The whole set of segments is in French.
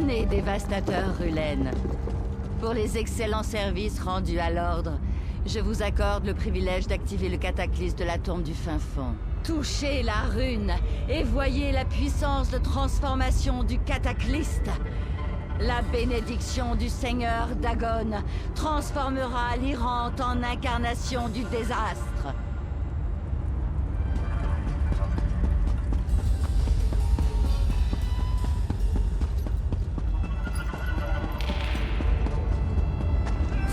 Venez, dévastateur Rulaine. Pour les excellents services rendus à l'Ordre, je vous accorde le privilège d'activer le cataclysme de la tombe du fin fond. Touchez la rune et voyez la puissance de transformation du cataclyste. La bénédiction du Seigneur Dagon transformera l'Irante en incarnation du désastre.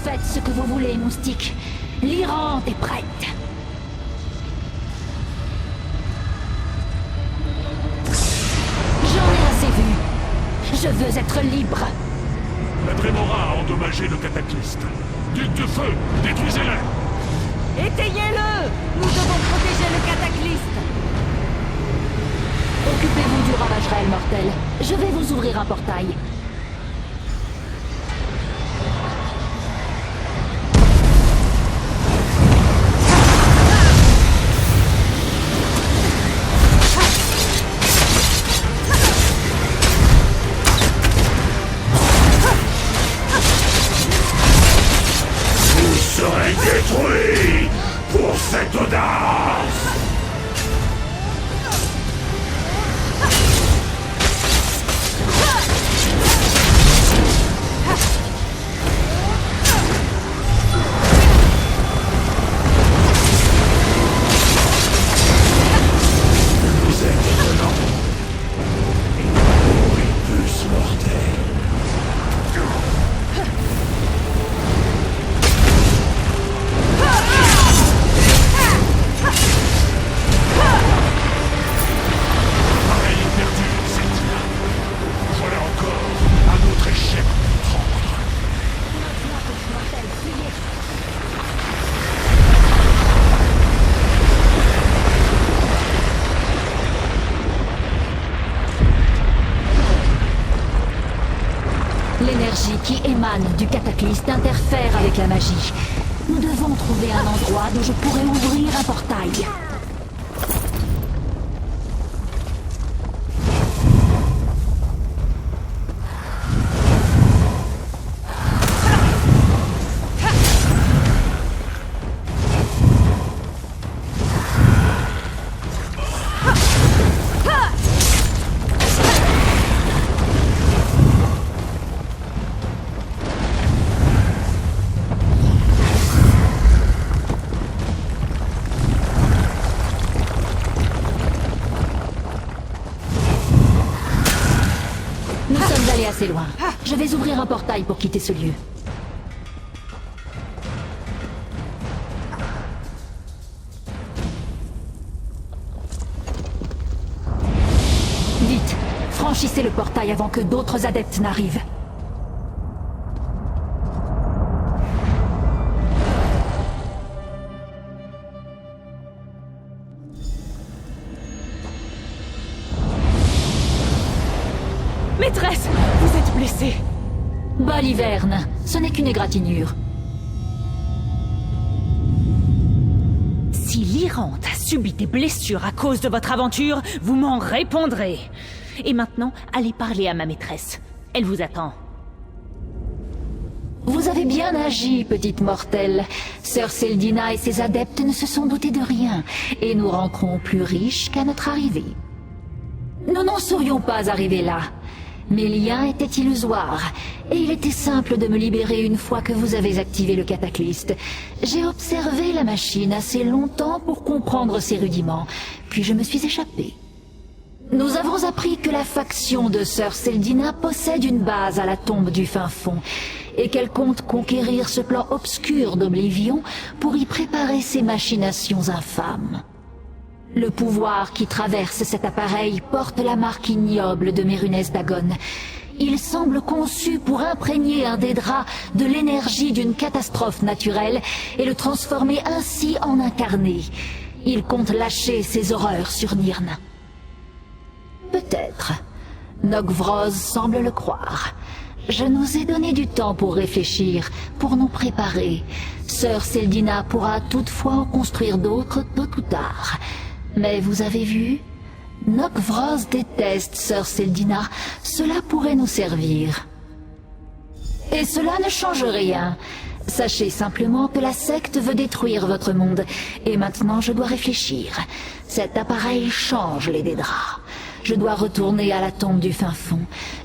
Faites ce que vous voulez, moustique. L'Irante est prête. J'en ai assez vu. Je veux être libre. La Drémora a endommagé le cataclyste. Duc de feu, détruisez-le! Éteignez-le! Nous devons protéger le cataclyste! Occupez-vous du ravagerail mortel. Je vais vous ouvrir un portail. Vous serez détruits pour cette audace! Vous êtes violent. Et plus mortel. Pareil est perdu, Sentinelle. Voilà encore un autre échec à comprendre. L'énergie qui émane du cataclysme interfère avec la magie. Nous devons trouver un endroit d'où je pourrais ouvrir un portail. Nous sommes allés assez loin. Je vais ouvrir un portail pour quitter ce lieu. Vite, franchissez le portail avant que d'autres adeptes n'arrivent. Maîtresse, vous êtes blessée. Baliverne, ce n'est qu'une égratignure. Si l'Irante a subi des blessures à cause de votre aventure, vous m'en répondrez. Et maintenant, allez parler à ma maîtresse. Elle vous attend. Vous avez bien agi, petite mortelle. Sœur Seldina et ses adeptes ne se sont doutés de rien, et nous rentrons plus riches qu'à notre arrivée. Nous n'en serions pas arrivés là. Mes liens étaient illusoires, et il était simple de me libérer une fois que vous avez activé le cataclysme. J'ai observé la machine assez longtemps pour comprendre ses rudiments, puis je me suis échappé. Nous avons appris que la faction de Sœur Seldina possède une base à la tombe du fin fond, et qu'elle compte conquérir ce plan obscur d'Oblivion pour y préparer ses machinations infâmes. Le pouvoir qui traverse cet appareil porte la marque ignoble de Mérunès Dagon. Il semble conçu pour imprégner un des draps de l'énergie d'une catastrophe naturelle et le transformer ainsi en incarné. Il compte lâcher ses horreurs sur Nirn. Peut-être. Nogvroz semble le croire. Je nous ai donné du temps pour réfléchir, pour nous préparer. Sœur Seldina pourra toutefois en construire d'autres tôt ou tard. Mais vous avez vu, Nokvros déteste Sœur Seldina. Cela pourrait nous servir. Et cela ne change rien. Sachez simplement que la secte veut détruire votre monde. Et maintenant, je dois réfléchir. Cet appareil change les Dédras. Je dois retourner à la tombe du fin fond.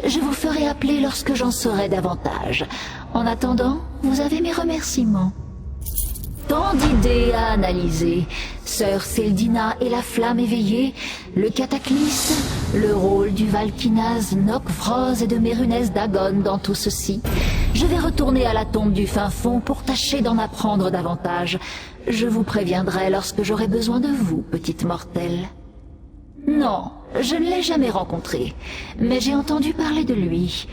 Je vous ferai appeler lorsque j'en saurai davantage. En attendant, vous avez mes remerciements. Tant d'idées à analyser. Sœur Seldina et la flamme éveillée, le cataclysme, le rôle du Valkinaz, Nokvros et de Mérunès Dagon dans tout ceci. Je vais retourner à la tombe du fin fond pour tâcher d'en apprendre davantage. Je vous préviendrai lorsque j'aurai besoin de vous, petite mortelle. Non, je ne l'ai jamais rencontré, mais j'ai entendu parler de lui.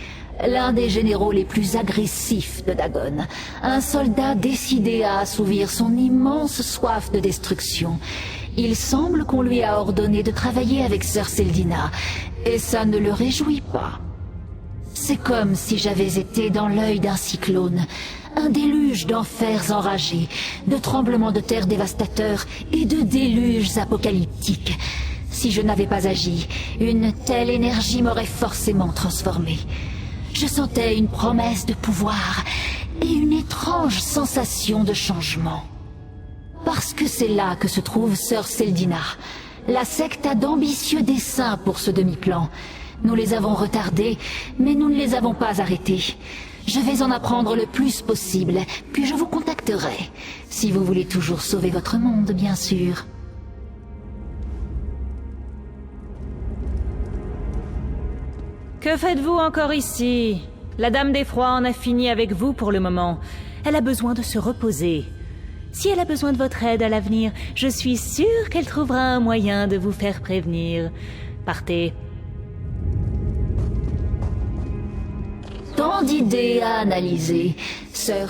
L'un des généraux les plus agressifs de Dagon. Un soldat décidé à assouvir son immense soif de destruction. Il semble qu'on lui a ordonné de travailler avec Sœur Seldina, et ça ne le réjouit pas. C'est comme si j'avais été dans l'œil d'un cyclone, un déluge d'enfers enragés, de tremblements de terre dévastateurs et de déluges apocalyptiques. Si je n'avais pas agi, une telle énergie m'aurait forcément transformé. Je sentais une promesse de pouvoir et une étrange sensation de changement. Parce que c'est là que se trouve Sœur Seldina. La secte a d'ambitieux desseins pour ce demi-plan. Nous les avons retardés, mais nous ne les avons pas arrêtés. Je vais en apprendre le plus possible, puis je vous contacterai. Si vous voulez toujours sauver votre monde, bien sûr. Que faites-vous encore ici? La Dame des Froids en a fini avec vous pour le moment. Elle a besoin de se reposer. Si elle a besoin de votre aide à l'avenir, je suis sûre qu'elle trouvera un moyen de vous faire prévenir. Partez. Tant d'idées à analyser, Sœur...